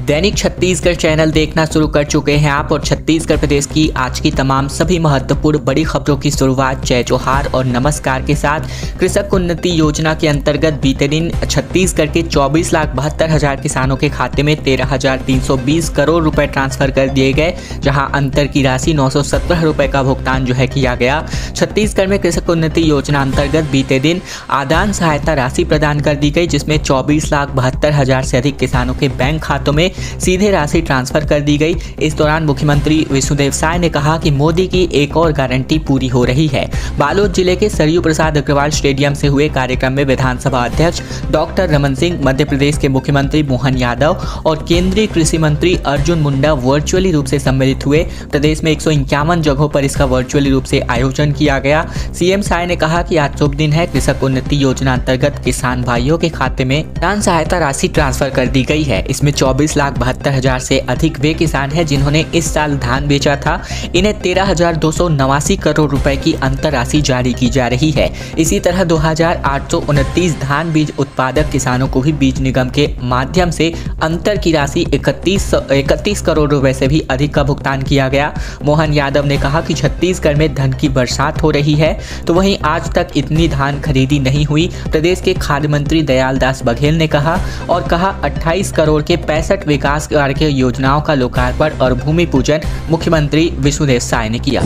दैनिक Chhattisgarh channel देखना शुरू कर चुके हैं आप और छत्तीसगढ़ प्रदेश की आज की तमाम सभी महत्वपूर्ण बड़ी खबरों की शुरुआत जय जोहार और नमस्कार के साथ। कृषक उन्नति योजना के अंतर्गत बीते दिन छत्तीसगढ़ के 24,72,000 किसानों के खाते में 13,320 करोड़ रुपए ट्रांसफर कर दिए गए, जहां अंतर की राशि 917 रुपए का भुगतान किया गया। छत्तीसगढ़ में कृषक उन्नति योजना अंतर्गत बीते दिन आदान सहायता राशि प्रदान कर दी गई, जिसमें 24,72,000 से अधिक किसानों के बैंक खातों में सीधे राशि ट्रांसफर कर दी गई। इस दौरान मुख्यमंत्री विष्णुदेव साय ने कहा कि मोदी की एक और गारंटी पूरी हो रही है। बालोद जिले के सरयू प्रसाद अग्रवाल स्टेडियम से हुए कार्यक्रम में विधानसभा अध्यक्ष डॉक्टर रमन सिंह, मध्य प्रदेश के मुख्यमंत्री मोहन यादव और केंद्रीय कृषि मंत्री अर्जुन मुंडा वर्चुअली रूप से सम्मिलित हुए। प्रदेश में 151 जगहों पर इसका वर्चुअली रूप से आयोजन किया गया। सीएम साय ने कहा कि आज शुभ दिन है। कृषक उन्नति योजना अंतर्गत किसान भाइयों के खाते में आदान सहायता राशि ट्रांसफर कर दी गई है। इसमें 24,72,000 से अधिक वे किसान हैं जिन्होंने इस साल धान बेचा था। इन्हें 13,289 करोड़ रुपए की अंतर राशि जारी की जा रही है। इसी तरह 2,829 धान बीज उत्पादक किसानों को भी बीज निगम के माध्यम से अंतर की राशि 31 करोड़ रुपए से भी अधिक का भुगतान किया गया। मोहन यादव ने कहा कि छत्तीसगढ़ में धन की बरसात हो रही है, तो वहीं आज तक इतनी धान खरीदी नहीं हुई। प्रदेश के खाद्य मंत्री दयालदास बघेल ने कहा 28 करोड़ के 65 विकास कार्य योजनाओं का लोकार्पण और भूमि पूजन मुख्यमंत्री विष्णुदेव साय ने किया।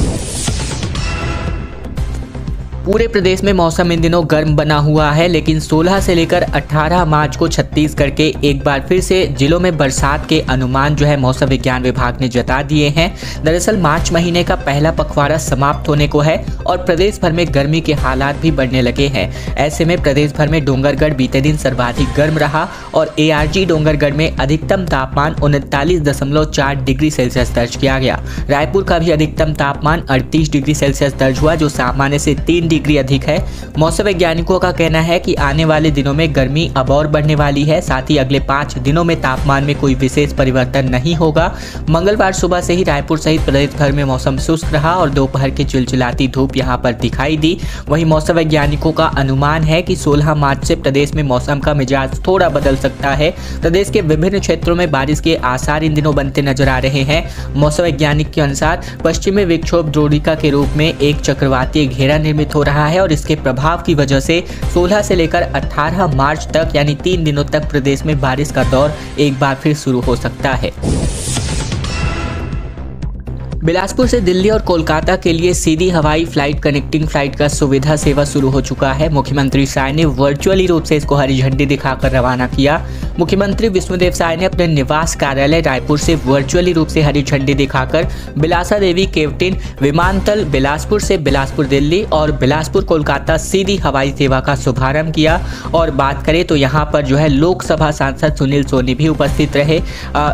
पूरे प्रदेश में मौसम इन दिनों गर्म बना हुआ है, लेकिन 16 से लेकर 18 मार्च को छत्तीसगढ़ के एक बार फिर से जिलों में बरसात के अनुमान मौसम विज्ञान विभाग ने जता दिए हैं। दरअसल मार्च महीने का पहला पखवाड़ा समाप्त होने को है और प्रदेश भर में गर्मी के हालात भी बढ़ने लगे हैं। ऐसे में प्रदेश भर में डोंगरगढ़ बीते दिन सर्वाधिक गर्म रहा और ARG डोंगरगढ़ में अधिकतम तापमान 39.4 डिग्री सेल्सियस दर्ज किया गया। रायपुर का भी अधिकतम तापमान 38 डिग्री सेल्सियस दर्ज हुआ, जो सामान्य से 3 डिग्री अधिक है। मौसम वैज्ञानिकों का कहना है कि आने वाले दिनों में गर्मी अब और बढ़ने वाली है। साथ ही अगले 5 दिनों में तापमान में कोई विशेष परिवर्तन नहीं होगा। मंगलवार सुबह से ही रायपुर सहित प्रदेश भर में मौसम शुष्क रहा और दोपहर की चिलचिलाती धूप यहां पर दिखाई दी। वहीं मौसम वैज्ञानिकों का अनुमान है कि 16 मार्च से प्रदेश में मौसम का मिजाज थोड़ा बदल सकता है। प्रदेश के विभिन्न क्षेत्रों में बारिश के आसार इन दिनों बनते नजर आ रहे हैं। मौसम वैज्ञानिक के अनुसार पश्चिमी विक्षोभ द्रोणिका के रूप में एक चक्रवातीय घेरा निर्मित हो रहा है और इसके प्रभाव की वजह से 16 से लेकर 18 मार्च तक यानी 3 दिनों तक प्रदेश में बारिश का दौर एक बार फिर शुरू हो सकता है। बिलासपुर से दिल्ली और कोलकाता के लिए सीधी हवाई फ्लाइट कनेक्टिंग फ्लाइट का सुविधा सेवा शुरू हो चुका है। मुख्यमंत्री साय ने वर्चुअली रूप से इसको हरी झंडी दिखाकर रवाना किया। मुख्यमंत्री विष्णुदेव साय ने अपने निवास कार्यालय रायपुर से वर्चुअली रूप से हरी झंडी दिखाकर बिलासा देवी केवटिन विमानतल बिलासपुर से बिलासपुर दिल्ली और बिलासपुर कोलकाता सीधी हवाई सेवा का शुभारंभ किया। और बात करें तो यहाँ पर लोकसभा सांसद सुनील सोनी भी उपस्थित रहे।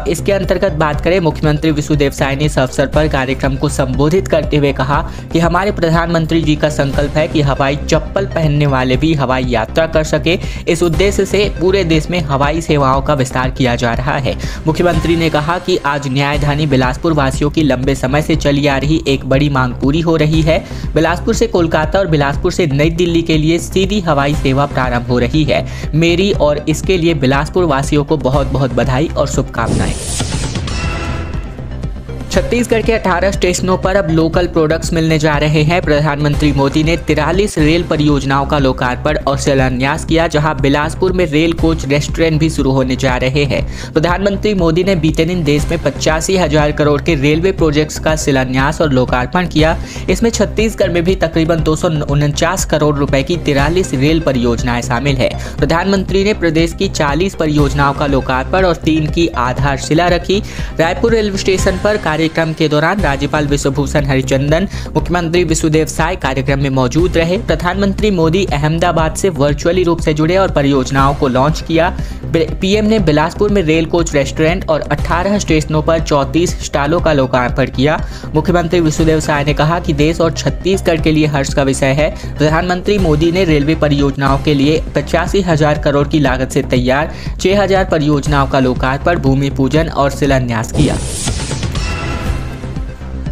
इसके अंतर्गत बात करें, मुख्यमंत्री विष्णुदेव साय ने इस अवसर पर कार्यक्रम को संबोधित करते हुए कहा कि हमारे प्रधानमंत्री जी का संकल्प है कि हवाई चप्पल पहनने वाले भी हवाई यात्रा कर सके। इस उद्देश्य से पूरे देश में हवाई सेवाओं का विस्तार किया जा रहा है। मुख्यमंत्री ने कहा कि आज न्यायधानी बिलासपुर वासियों की लंबे समय से चली आ रही एक बड़ी मांग पूरी हो रही है। बिलासपुर से कोलकाता और बिलासपुर से नई दिल्ली के लिए सीधी हवाई सेवा प्रारंभ हो रही है। मेरी और इसके लिए बिलासपुर वासियों को बहुत बहुत बधाई और शुभकामनाएं। छत्तीसगढ़ के 18 स्टेशनों पर अब लोकल प्रोडक्ट्स मिलने जा रहे हैं। प्रधानमंत्री मोदी ने 43 रेल परियोजनाओं का लोकार्पण और शिलान्यास किया, जहां बिलासपुर में रेल कोच रेस्टोरेंट भी शुरू होने जा रहे हैं। प्रधानमंत्री मोदी ने बीते दिन देश में 85,000 करोड़ के रेलवे प्रोजेक्ट्स का शिलान्यास और लोकार्पण किया। इसमें छत्तीसगढ़ में भी तकरीबन 249 करोड़ रुपए की 43 रेल परियोजनाएं शामिल है। प्रधानमंत्री ने प्रदेश की 40 परियोजनाओं का लोकार्पण और 3 की आधारशिला रखी। रायपुर रेलवे स्टेशन पर कार्यक्रम के दौरान राज्यपाल विश्वभूषण हरिचंदन, मुख्यमंत्री विष्णुदेव साय कार्यक्रम में मौजूद रहे। प्रधानमंत्री मोदी अहमदाबाद से वर्चुअली रूप से जुड़े और परियोजनाओं को लॉन्च किया। पीएम ने बिलासपुर में रेल कोच रेस्टोरेंट और 18 स्टेशनों पर 34 स्टॉलों का लोकार्पण किया। मुख्यमंत्री विष्णुदेव साय ने कहा कि देश और छत्तीसगढ़ के लिए हर्ष का विषय है। प्रधानमंत्री मोदी ने रेलवे परियोजनाओं के लिए 85,000 करोड़ की लागत से तैयार 6,000 परियोजनाओं का लोकार्पण, भूमि पूजन और शिलान्यास किया।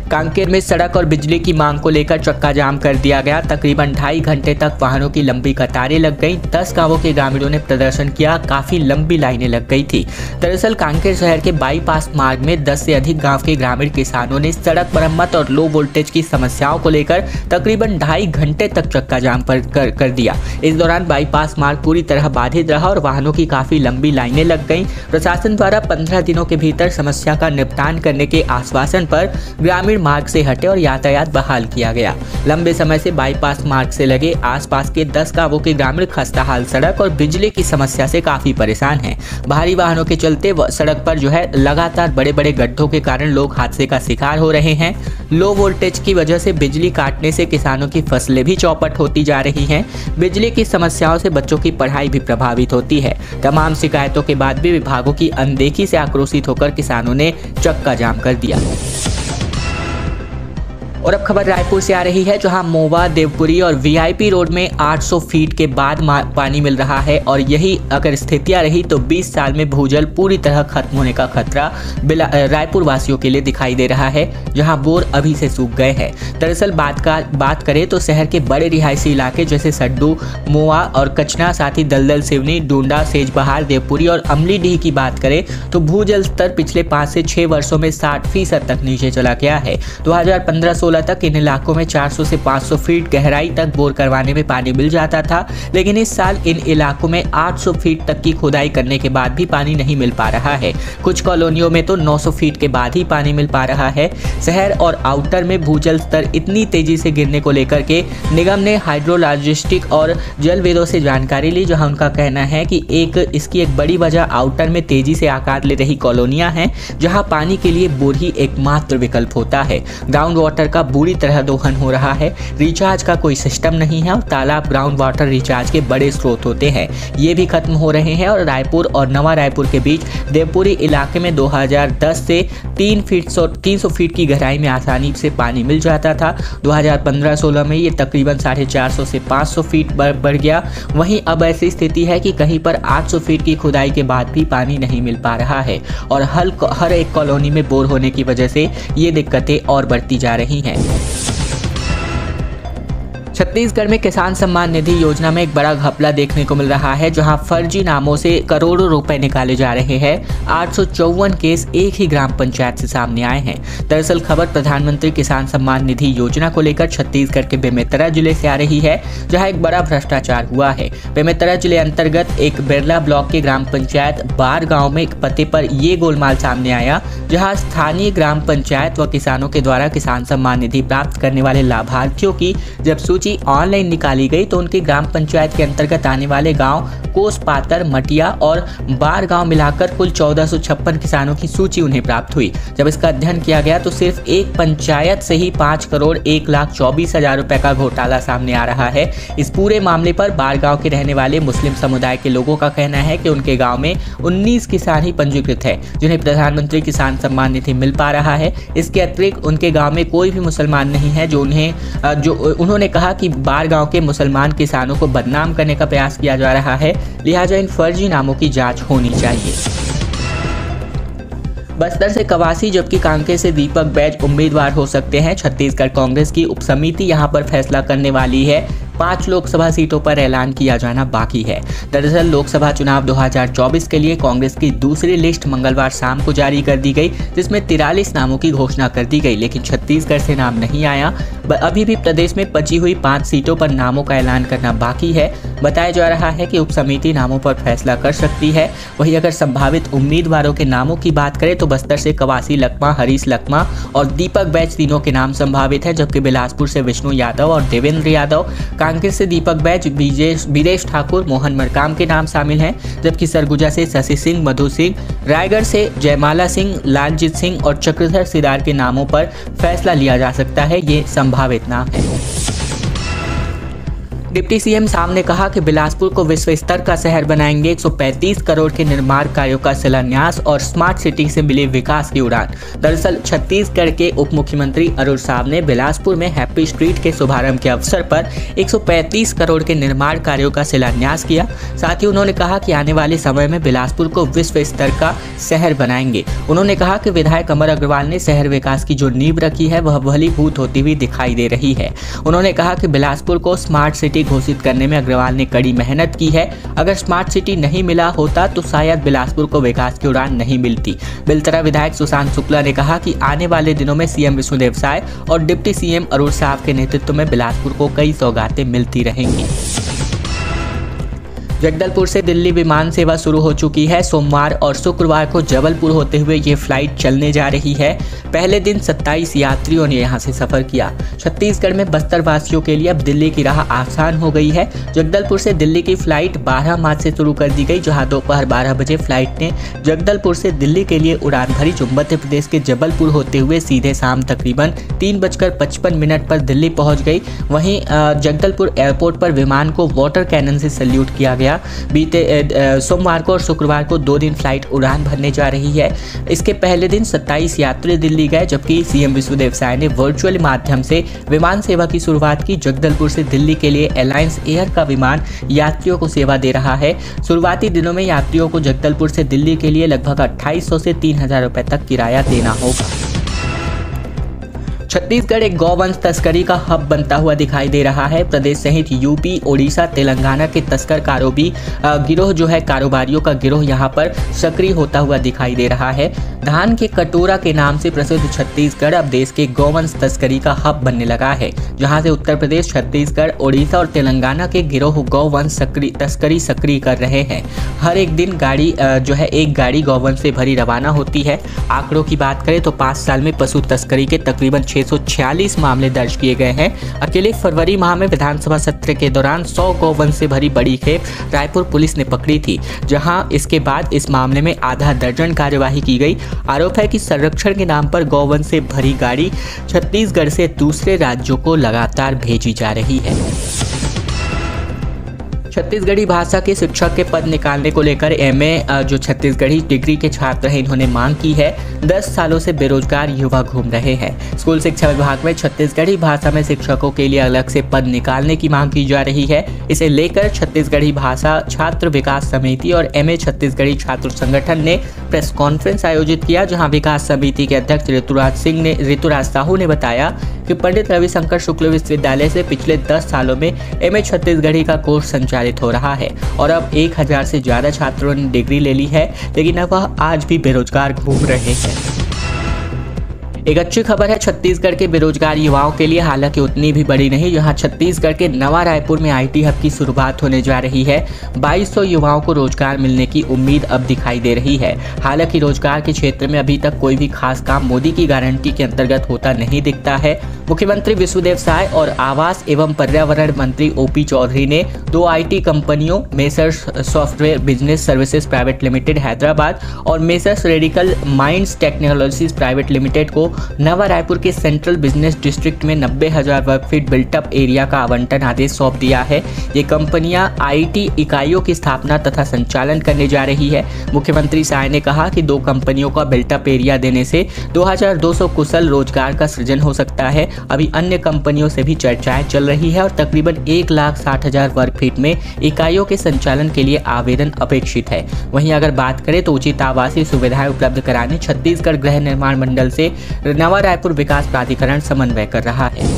कांकेर में सड़क और बिजली की मांग को लेकर चक्का जाम कर दिया गया। तकरीबन 2.5 घंटे तक वाहनों की लंबी कतारें लग गईं। 10 गांवों के ग्रामीणों ने प्रदर्शन किया, काफी लंबी लाइनें लग गई थी। दरअसल कांकेर शहर के बाईपास मार्ग में 10 से अधिक गांव के ग्रामीण किसानों ने सड़क मरम्मत और लो वोल्टेज की समस्याओं को लेकर तकरीबन 2.5 घंटे तक चक्का जाम कर दिया। इस दौरान बाईपास मार्ग पूरी तरह बाधित रहा और वाहनों की काफी लंबी लाइनें लग गईं। प्रशासन द्वारा 15 दिनों के भीतर समस्या का निपटान करने के आश्वासन पर ग्रामीण मार्ग से हटे और यातायात बहाल किया गया। लंबे समय से बाईपास मार्ग से लगे आसपास के 10 गांवों के ग्रामीण खस्ताहाल सड़क और बिजली की समस्या से काफी परेशान हैं। भारी वाहनों के चलते सड़क पर लगातार बड़े बड़े गड्ढों के कारण लोग हादसे का शिकार हो रहे हैं। लो वोल्टेज की वजह से बिजली काटने से किसानों की फसलें भी चौपट होती जा रही हैं। बिजली की समस्याओं से बच्चों की पढ़ाई भी प्रभावित होती है। तमाम शिकायतों के बाद भी विभागों की अनदेखी से आक्रोशित होकर किसानों ने चक्का जाम कर दिया। और अब खबर रायपुर से आ रही है, जहां मोवा, देवपुरी और वीआईपी रोड में 800 फीट के बाद पानी मिल रहा है और यही अगर स्थितियां रही तो 20 साल में भूजल पूरी तरह खत्म होने का खतरा रायपुर वासियों के लिए दिखाई दे रहा है, जहां बोर अभी से सूख गए हैं। दरअसल बात करें तो शहर के बड़े रिहायशी इलाके जैसे सड्डू, मोवा और कचना, साथ ही दलदल, सिवनी, डूंडा, सेजबहार, देवपुरी और अमलीडीह की बात करें तो भूजल स्तर पिछले 5 से 6 वर्षों में 60% तक नीचे चला गया है। 2015-16 तक इन इलाकों में 400 से 500 फीट गहराई तक बोर करवाने में पानी मिल जाता था, लेकिन इस साल इन इलाकों में 800 फीट तक की खुदाई करने के बाद भी पानी नहीं मिल पा रहा है। कुछ कॉलोनियों में तो 900 फीट के बाद ही पानी मिल पा रहा है। शहर और आउटर में भूजल स्तर इतनी तेजी से गिरने को लेकर के निगम ने हाइड्रोलॉजिस्टिक और जलवेदों से जानकारी ली, जहां उनका कहना है कि इसकी एक बड़ी वजह आउटर में तेजी से आकार ले रही कॉलोनियां हैं, जहां पानी के लिए बोर ही एकमात्र विकल्प होता है। ग्राउंड वाटर का बुरी तरह दोहन हो रहा है, रिचार्ज का कोई सिस्टम नहीं है और तालाब ग्राउंड वाटर रिचार्ज के बड़े स्रोत होते हैं, ये भी खत्म हो रहे हैं। और रायपुर और नवा रायपुर के बीच देवपुरी इलाके में 2010 से 300 फीट की गहराई में आसानी से पानी मिल जाता था। 2015-16 में ये तकरीबन 450 से 500 फीट बढ़ गया। वहीं अब ऐसी स्थिति है कि कहीं पर 800 फीट की खुदाई के बाद भी पानी नहीं मिल पा रहा है और हर एक कॉलोनी में बोर होने की वजह से ये दिक्कतें और बढ़ती जा रही हैं। छत्तीसगढ़ में किसान सम्मान निधि योजना में एक बड़ा घपला देखने को मिल रहा है, जहां फर्जी नामों से करोड़ों रुपए निकाले जा रहे हैं। 854 केस एक ही ग्राम पंचायत से सामने आए हैं। दरअसल खबर प्रधानमंत्री किसान सम्मान निधि योजना को लेकर छत्तीसगढ़ के बेमेतरा जिले से आ रही है, जहां एक बड़ा भ्रष्टाचार हुआ है। बेमेतरा जिले अंतर्गत एक बिरला ब्लॉक के ग्राम पंचायत बार गाँव में एक पते पर ये गोलमाल सामने आया, जहाँ स्थानीय ग्राम पंचायत व किसानों के द्वारा किसान सम्मान निधि प्राप्त करने वाले लाभार्थियों की जब सूची ऑनलाइन निकाली गई तो उनके ग्राम पंचायत के अंतर्गत आने वाले गांव कोस, पातर, मटिया और बार गांव मिलाकर कुल 1456 किसानों की सूची उन्हें प्राप्त हुई। जब इसका अध्ययन किया गया तो सिर्फ एक पंचायत से ही 5,01,24,000 रुपए का घोटाला सामने आ रहा है। इस पूरे मामले पर बार गांव के रहने वाले मुस्लिम समुदाय के लोगों का कहना है कि उनके गाँव में 19 किसान ही पंजीकृत है, जिन्हें प्रधानमंत्री किसान सम्मान निधि मिल पा रहा है। इसके अतिरिक्त उनके गाँव में कोई भी मुसलमान नहीं है, उन्होंने कहा कि बार गांव के मुसलमान किसानों को बदनाम करने का प्रयास किया जा रहा है, लिहाजा इन फर्जी नामों की जांच होनी चाहिए। बस्तर से कवासी जबकि कांकेर से दीपक बैज उम्मीदवार हो सकते हैं। छत्तीसगढ़ कांग्रेस की उपसमिति यहां पर फैसला करने वाली है। 5 लोकसभा सीटों पर ऐलान किया जाना बाकी है। दरअसल लोकसभा चुनाव 2024 के लिए कांग्रेस की दूसरी लिस्ट मंगलवार शाम को जारी कर दी गई, जिसमें 43 नामों की घोषणा कर दी गई, लेकिन छत्तीसगढ़ से नाम नहीं आया। अभी भी प्रदेश में बची हुई 5 सीटों पर नामों का ऐलान करना बाकी है। बताया जा रहा है कि उपसमिति नामों पर फैसला कर सकती है। वहीं अगर संभावित उम्मीदवारों के नामों की बात करें तो बस्तर से कवासी लकमा, हरीश लकमा और दीपक बैज तीनों के नाम संभावित है, जबकि बिलासपुर से विष्णु यादव और देवेंद्र यादव, कांकेर से दीपक बैज, बीरेश ठाकुर, मोहन मरकाम के नाम शामिल हैं, जबकि सरगुजा से शशि सिंह, मधु सिंह, रायगढ़ से जयमाला सिंह, लालजीत सिंह और चक्रधर सिदार के नामों पर फैसला लिया जा सकता है। ये संभावित नाम है। डिप्टी सीएम साम ने कहा कि बिलासपुर को विश्व स्तर का शहर बनाएंगे। 135 करोड़ के निर्माण कार्यों का शिलान्यास और स्मार्ट सिटी से मिली विकास की उड़ान। दरअसल छत्तीसगढ़ के उप मुख्यमंत्री अरुण साव ने बिलासपुर में हैप्पी स्ट्रीट के शुभारंभ के अवसर पर 135 करोड़ के निर्माण कार्यों का शिलान्यास किया। साथ ही उन्होंने कहा कि आने वाले समय में बिलासपुर को विश्व स्तर का शहर बनाएंगे। उन्होंने कहा कि विधायक अमर अग्रवाल ने शहर विकास की जो नींव रखी है वह फलीभूत होती हुई दिखाई दे रही है। उन्होंने कहा कि बिलासपुर को स्मार्ट सिटी घोषित करने में अग्रवाल ने कड़ी मेहनत की है। अगर स्मार्ट सिटी नहीं मिला होता तो शायद बिलासपुर को विकास की उड़ान नहीं मिलती। बेलतरा विधायक सुशांत शुक्ला ने कहा कि आने वाले दिनों में सीएम विष्णुदेव साय और डिप्टी सीएम अरुण साव के नेतृत्व में बिलासपुर को कई सौगातें मिलती रहेंगी। जगदलपुर से दिल्ली विमान सेवा शुरू हो चुकी है। सोमवार और शुक्रवार को जबलपुर होते हुए ये फ्लाइट चलने जा रही है। पहले दिन 27 यात्रियों ने यहां से सफर किया। छत्तीसगढ़ में बस्तर वासियों के लिए अब दिल्ली की राह आसान हो गई है। जगदलपुर से दिल्ली की फ्लाइट 12 मार्च से शुरू कर दी गई, जहां दोपहर 12 बजे फ्लाइट ने जगदलपुर से दिल्ली के लिए उड़ान भरी, जो मध्य प्रदेश के जबलपुर होते हुए सीधे शाम तकरीबन 3:55 पर दिल्ली पहुंच गई। वहीं जगदलपुर एयरपोर्ट पर विमान को वाटर कैनन से सैल्यूट किया गया। बीते सोमवार को और शुक्रवार को 2 दिन फ्लाइट उड़ान भरने जा रही है। इसके पहले दिन 27 यात्री दिल्ली गए, जबकि सीएम विष्णुदेव साय ने वर्चुअल माध्यम से विमान सेवा की शुरुआत की। जगदलपुर से दिल्ली के लिए एलायंस एयर का विमान यात्रियों को सेवा दे रहा है। शुरुआती दिनों में यात्रियों को जगदलपुर से दिल्ली के लिए लगभग 2800 से 3000 रुपए तक किराया देना होगा। छत्तीसगढ़ एक गौवंश तस्करी का हब बनता हुआ दिखाई दे रहा है। प्रदेश सहित यूपी, ओडिशा, तेलंगाना के तस्कर गिरोह जो है कारोबारियों का गिरोह यहाँ पर सक्रिय होता हुआ दिखाई दे रहा है। धान के कटोरा के नाम से प्रसिद्ध छत्तीसगढ़ अब देश के गौवंश तस्करी का हब बनने लगा है, जहाँ से उत्तर प्रदेश, छत्तीसगढ़, ओडिशा और तेलंगाना के गिरोह गौवंश तस्करी सक्रिय कर रहे हैं। हर एक दिन एक गाड़ी गौवंश से भरी रवाना होती है। आंकड़ों की बात करें तो 5 साल में पशु तस्करी के तकरीबन 646 मामले दर्ज किए गए हैं। अकेले फरवरी माह में विधानसभा सत्र के दौरान 100 गौवंश से भरी बड़ी खेप रायपुर पुलिस ने पकड़ी थी, जहां इसके बाद इस मामले में आधा दर्जन कार्यवाही की गई। आरोप है कि संरक्षण के नाम पर गौवंश से भरी गाड़ी छत्तीसगढ़ से दूसरे राज्यों को लगातार भेजी जा रही है। छत्तीसगढ़ी भाषा के शिक्षक के पद निकालने को लेकर एमए जो छत्तीसगढ़ी डिग्री के छात्र हैं, इन्होंने मांग की है। 10 सालों से बेरोजगार युवा घूम रहे हैं। स्कूल शिक्षा विभाग में छत्तीसगढ़ी भाषा में शिक्षकों के लिए अलग से पद निकालने की मांग की जा रही है। इसे लेकर छत्तीसगढ़ी भाषा छात्र विकास समिति और एमए छत्तीसगढ़ी छात्र संगठन ने प्रेस कॉन्फ्रेंस आयोजित किया, जहां विकास समिति के अध्यक्ष ऋतुराज साहू ने बताया कि पंडित रविशंकर शुक्ल विश्वविद्यालय से पिछले 10 सालों में एमए छत्तीसगढ़ी का कोर्स संचालित हो रहा है और अब 1000 से ज्यादा छात्रों ने डिग्री ले ली है, लेकिन अब वह आज भी बेरोजगार घूम रहे हैं। एक अच्छी खबर है छत्तीसगढ़ के बेरोजगार युवाओं के लिए, हालांकि उतनी भी बड़ी नहीं। जहां छत्तीसगढ़ के नवा रायपुर में आईटी हब की शुरुआत होने जा रही है। 2200 युवाओं को रोजगार मिलने की उम्मीद अब दिखाई दे रही है। हालांकि रोजगार के क्षेत्र में अभी तक कोई भी खास काम मोदी की गारंटी के अंतर्गत होता नहीं दिखता है। मुख्यमंत्री विष्णुदेव साय और आवास एवं पर्यावरण मंत्री ओपी चौधरी ने 2 आईटी कंपनियों Messrs software business services private limited Hyderabad और Messrs radical minds technologies private limited को नवा रायपुर के सेंट्रल बिजनेस डिस्ट्रिक्ट में 90,000 वर्ग फीट बिल्टअप एरिया का आवंटन आदेश सौंप दिया है। ये कंपनियां आईटी इकाइयों की स्थापना तथा संचालन करने जा रही है। मुख्यमंत्री साय ने कहा कि 2 कंपनियों का बिल्टअप एरिया देने से 2200 कुशल रोजगार का सृजन हो सकता है। अभी अन्य कंपनियों से भी चर्चाएं चल रही है और तकरीबन 1,60,000 वर्ग फीट में इकाइयों के संचालन के लिए आवेदन अपेक्षित है। वहीं अगर बात करें तो उचित आवासीय सुविधाएं उपलब्ध कराने छत्तीसगढ़ गृह निर्माण मंडल से नवा रायपुर विकास प्राधिकरण समन्वय कर रहा है।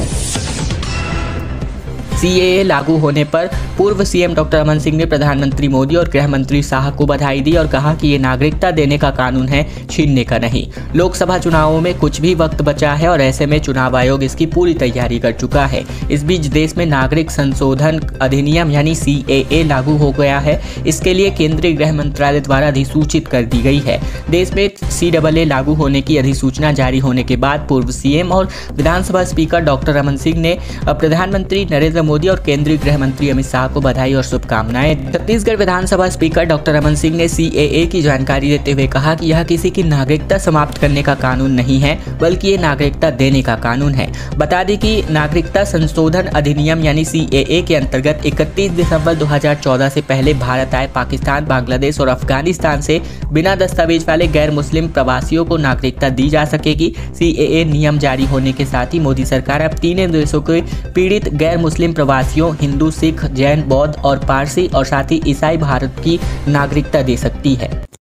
सीएए लागू होने पर पूर्व सीएम डॉक्टर रमन सिंह ने प्रधानमंत्री मोदी और गृह मंत्री शाह को बधाई दी और कहा कि ये नागरिकता देने का कानून है, छीनने का नहीं। लोकसभा चुनावों में कुछ भी वक्त बचा है और ऐसे में चुनाव आयोग इसकी पूरी तैयारी कर चुका है। इस बीच देश में नागरिक संशोधन अधिनियम यानी सीएए लागू हो गया है। इसके लिए केंद्रीय गृह मंत्रालय द्वारा अधिसूचित कर दी गई है। देश में सीएए लागू होने की अधिसूचना जारी होने के बाद पूर्व सीएम और विधानसभा स्पीकर डॉक्टर रमन सिंह ने प्रधानमंत्री नरेंद्र मोदी और केंद्रीय गृह मंत्री अमित शाह को बधाई और शुभकामनाएं। छत्तीसगढ़ विधानसभा स्पीकर डॉक्टर रमन सिंह ने CAA की जानकारी देते हुए कहा कि यह किसी की नागरिकता समाप्त करने का कानून नहीं है, बल्कि ये नागरिकता देने का कानून है। बता दें कि नागरिकता संशोधन अधिनियम यानी CAA के अंतर्गत 31 दिसंबर 2014 से पहले भारत आए पाकिस्तान, बांग्लादेश और अफगानिस्तान से बिना दस्तावेज वाले गैर मुस्लिम प्रवासियों को नागरिकता दी जा सकेगी। CAA नियम जारी होने के साथ ही मोदी सरकार अब 3 देशों के पीड़ित गैर मुस्लिम प्रवासियों हिंदू, सिख, जैन, बौद्ध और पारसी और साथ ही ईसाई भारत की नागरिकता दे सकती है।